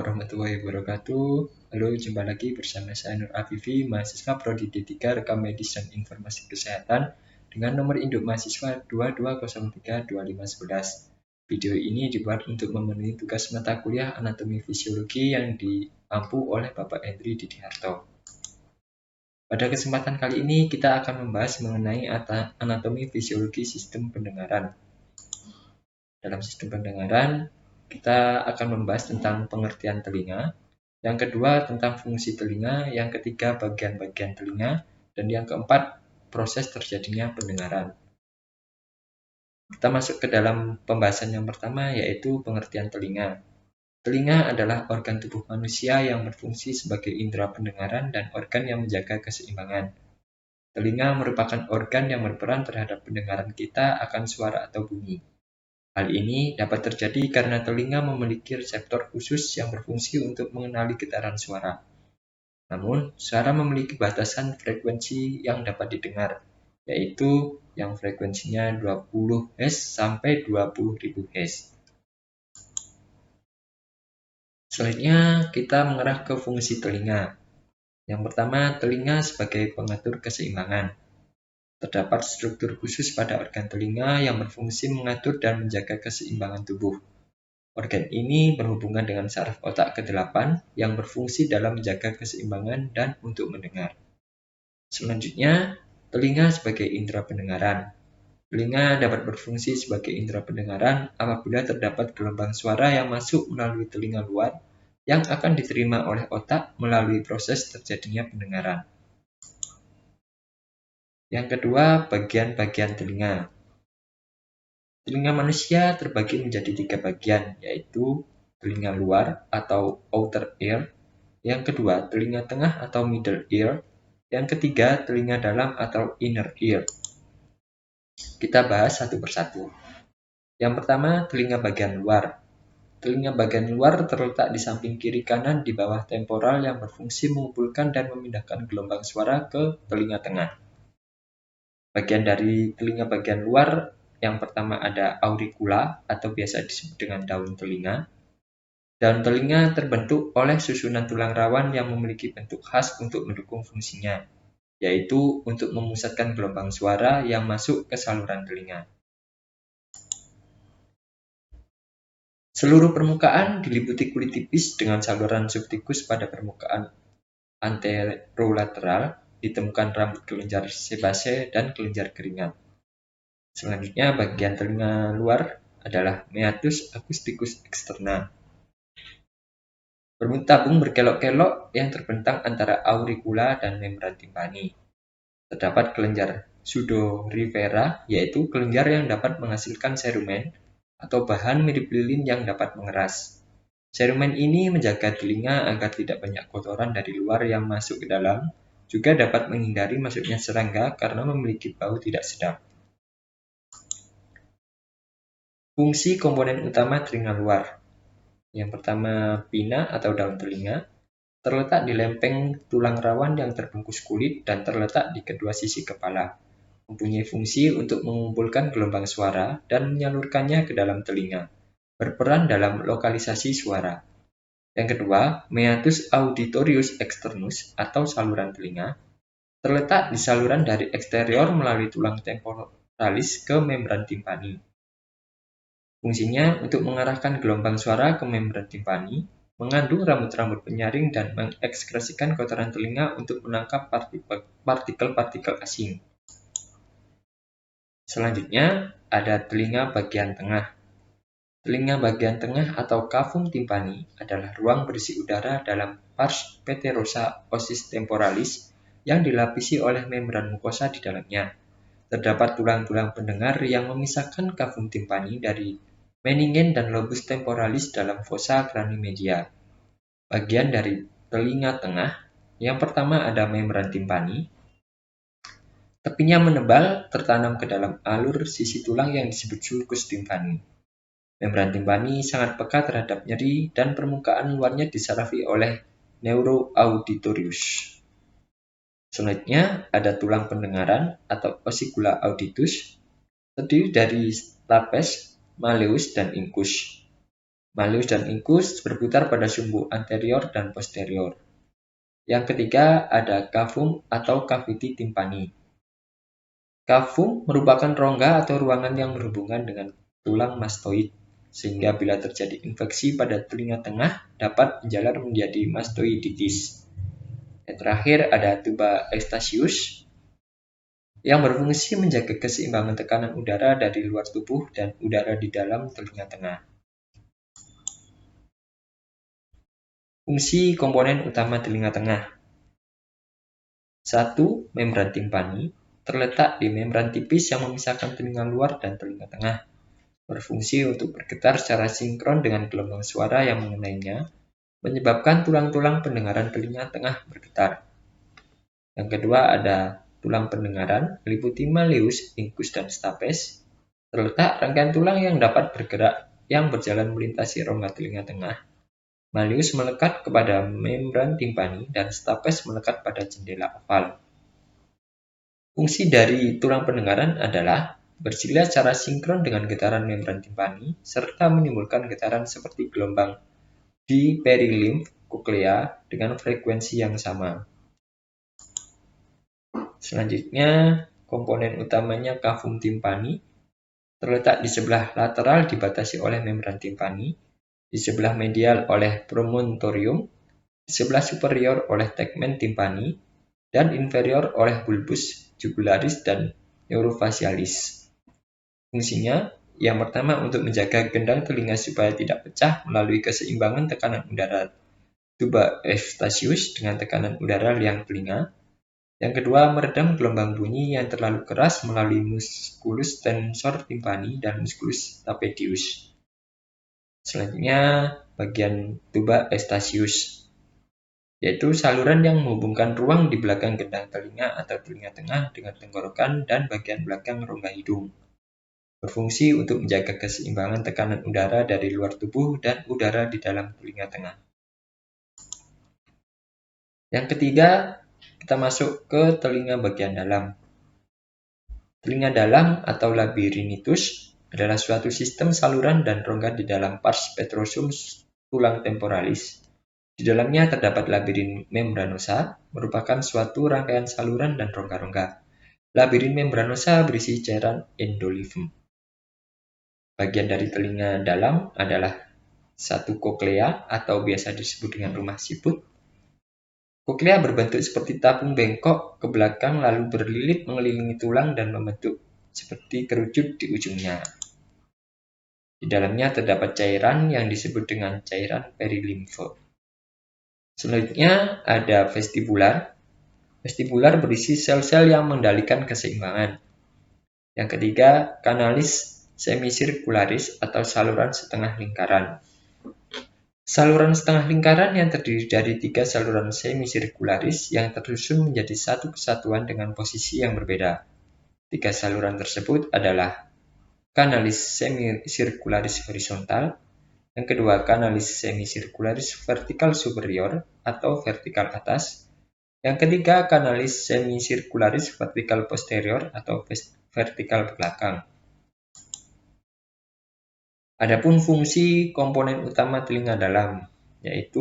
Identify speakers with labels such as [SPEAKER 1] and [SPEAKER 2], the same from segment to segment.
[SPEAKER 1] warahmatullahi wabarakatuh. Halo, jumpa lagi bersama saya Nur Afifi, mahasiswa Prodi D3 Rekam Medis dan Informasi Kesehatan dengan nomor induk mahasiswa 22032511. Video ini dibuat untuk memenuhi tugas mata kuliah Anatomi Fisiologi yang diampu oleh Bapak Hendri Didiharto. Pada kesempatan kali ini kita akan membahas mengenai anatomi fisiologi sistem pendengaran. Dalam sistem pendengaran, kita akan membahas tentang pengertian telinga, yang kedua tentang fungsi telinga, yang ketiga bagian-bagian telinga, dan yang keempat proses terjadinya pendengaran. Kita masuk ke dalam pembahasan yang pertama, yaitu pengertian telinga. Telinga adalah organ tubuh manusia yang berfungsi sebagai indera pendengaran dan organ yang menjaga keseimbangan. Telinga merupakan organ yang berperan terhadap pendengaran kita akan suara atau bunyi. Hal ini dapat terjadi karena telinga memiliki reseptor khusus yang berfungsi untuk mengenali getaran suara. Namun, suara memiliki batasan frekuensi yang dapat didengar, yaitu yang frekuensinya 20 Hz sampai 20.000 Hz. Selanjutnya, kita mengarah ke fungsi telinga. Yang pertama, telinga sebagai pengatur keseimbangan. Terdapat struktur khusus pada organ telinga yang berfungsi mengatur dan menjaga keseimbangan tubuh. Organ ini berhubungan dengan saraf otak ke-8 yang berfungsi dalam menjaga keseimbangan dan untuk mendengar. Selanjutnya, telinga sebagai indera pendengaran. Telinga dapat berfungsi sebagai indera pendengaran apabila terdapat gelombang suara yang masuk melalui telinga luar yang akan diterima oleh otak melalui proses terjadinya pendengaran. Yang kedua, bagian-bagian telinga. Telinga manusia terbagi menjadi 3 bagian, yaitu telinga luar atau outer ear, yang kedua telinga tengah atau middle ear, yang ketiga telinga dalam atau inner ear. Kita bahas satu persatu. Yang pertama, telinga bagian luar. Telinga bagian luar terletak di samping kiri kanan di bawah temporal yang berfungsi mengumpulkan dan memindahkan gelombang suara ke telinga tengah. Bagian dari telinga bagian luar yang pertama ada auricula atau biasa disebut dengan daun telinga. Daun telinga terbentuk oleh susunan tulang rawan yang memiliki bentuk khas untuk mendukung fungsinya, yaitu untuk memusatkan gelombang suara yang masuk ke saluran telinga. Seluruh permukaan diliputi kulit tipis dengan saluran subtikus pada permukaan anterolateral. Ditemukan rambut kelenjar sebase dan kelenjar keringat. Selanjutnya, bagian telinga luar adalah meatus acousticus externa. Bertabung berkelok-kelok yang terbentang antara auricula dan membran timpani. Terdapat kelenjar pseudorifera, yaitu kelenjar yang dapat menghasilkan serumen atau bahan mirip lilin yang dapat mengeras. Serumen ini menjaga telinga agar tidak banyak kotoran dari luar yang masuk ke dalam, juga dapat menghindari masuknya serangga karena memiliki bau tidak sedap. Fungsi komponen utama telinga luar. Yang pertama, pinna atau daun telinga, terletak di lempeng tulang rawan yang terbungkus kulit dan terletak di kedua sisi kepala. Mempunyai fungsi untuk mengumpulkan gelombang suara dan menyalurkannya ke dalam telinga. Berperan dalam lokalisasi suara. Yang kedua, meatus auditorius externus atau saluran telinga, terletak di saluran dari eksterior melalui tulang temporalis ke membran timpani. Fungsinya untuk mengarahkan gelombang suara ke membran timpani, mengandung rambut-rambut penyaring dan mengekskresikan kotoran telinga untuk menangkap partikel-partikel asing. Selanjutnya, ada telinga bagian tengah. Telinga bagian tengah atau cavum timpani adalah ruang berisi udara dalam pars peterosa osis temporalis yang dilapisi oleh membran mukosa di dalamnya. Terdapat tulang-tulang pendengar yang memisahkan cavum timpani dari meningen dan lobus temporalis dalam fossa cranimedia. Bagian dari telinga tengah, yang pertama ada membran timpani. Tepinya menebal, tertanam ke dalam alur sisi tulang yang disebut sulcus timpani. Membran timpani sangat peka terhadap nyeri dan permukaan luarnya disarafi oleh neuroauditorius. Selanjutnya ada tulang pendengaran atau ossicula auditus, terdiri dari stapes, malleus, dan incus. Malleus dan incus berputar pada sumbu anterior dan posterior. Yang ketiga ada cavum atau cavity timpani. Cavum merupakan rongga atau ruangan yang berhubungan dengan tulang mastoid, sehingga bila terjadi infeksi pada telinga tengah dapat menjalar menjadi mastoiditis. Dan terakhir ada tuba eustachius yang berfungsi menjaga keseimbangan tekanan udara dari luar tubuh dan udara di dalam telinga tengah. Fungsi komponen utama telinga tengah. 1. Membran timpani terletak di membran tipis yang memisahkan telinga luar dan telinga tengah. Berfungsi untuk bergetar secara sinkron dengan gelombang suara yang mengenainya, menyebabkan tulang-tulang pendengaran telinga tengah bergetar. Yang kedua ada tulang pendengaran, meliputi malleus, incus, dan stapes. Terletak rangkaian tulang yang dapat bergerak yang berjalan melintasi rongga telinga tengah. Malleus melekat kepada membran timpani dan stapes melekat pada jendela oval. Fungsi dari tulang pendengaran adalah bersila secara sinkron dengan getaran membran timpani serta menimbulkan getaran seperti gelombang di perilimf koklea dengan frekuensi yang sama. Selanjutnya, komponen utamanya cavum timpani terletak di sebelah lateral dibatasi oleh membran timpani, di sebelah medial oleh promontorium, di sebelah superior oleh tegmen timpani, dan inferior oleh bulbus jugularis dan neurofacialis. Fungsinya, yang pertama untuk menjaga gendang telinga supaya tidak pecah melalui keseimbangan tekanan udara tuba eustachius dengan tekanan udara liang telinga. Yang kedua, meredam gelombang bunyi yang terlalu keras melalui musculus tensor timpani dan musculus tapezius. Selanjutnya, bagian tuba eustachius, yaitu saluran yang menghubungkan ruang di belakang gendang telinga atau telinga tengah dengan tenggorokan dan bagian belakang rongga hidung. Berfungsi untuk menjaga keseimbangan tekanan udara dari luar tubuh dan udara di dalam telinga tengah. Yang ketiga, kita masuk ke telinga bagian dalam. Telinga dalam atau labyrinthitis adalah suatu sistem saluran dan rongga di dalam pars petrosum tulang temporalis. Di dalamnya terdapat labirin membranosa, merupakan suatu rangkaian saluran dan rongga-rongga. Labirin membranosa berisi cairan endolimf. Bagian dari telinga dalam adalah satu koklea atau biasa disebut dengan rumah siput. Koklea berbentuk seperti tabung bengkok ke belakang lalu berlilit mengelilingi tulang dan membentuk seperti kerucut di ujungnya. Di dalamnya terdapat cairan yang disebut dengan cairan perilimf. Selanjutnya ada vestibular. Vestibular berisi sel-sel yang mengendalikan keseimbangan. Yang ketiga, kanalis semisirkularis atau saluran setengah lingkaran. Saluran setengah lingkaran yang terdiri dari 3 saluran semisirkularis yang tersusun menjadi satu kesatuan dengan posisi yang berbeda. 3 saluran tersebut adalah kanalis semisirkularis horizontal, yang kedua kanalis semisirkularis vertikal superior atau vertikal atas, yang ketiga kanalis semisirkularis vertikal posterior atau vertikal belakang. Adapun fungsi komponen utama telinga dalam, yaitu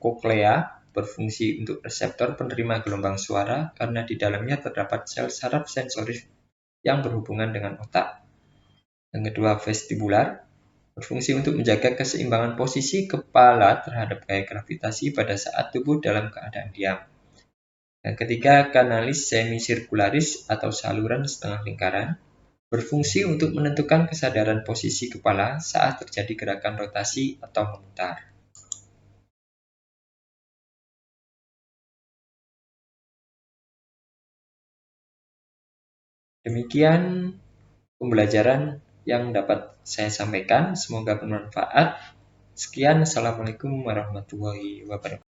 [SPEAKER 1] koklea, berfungsi untuk reseptor penerima gelombang suara karena di dalamnya terdapat sel saraf sensoris yang berhubungan dengan otak. Yang kedua, vestibular, berfungsi untuk menjaga keseimbangan posisi kepala terhadap gaya gravitasi pada saat tubuh dalam keadaan diam. Yang ketiga, kanalis semisirkularis atau saluran setengah lingkaran, berfungsi untuk menentukan kesadaran posisi kepala saat terjadi gerakan rotasi atau memutar. Demikian pembelajaran yang dapat saya sampaikan, semoga bermanfaat. Sekian, Assalamualaikum warahmatullahi wabarakatuh.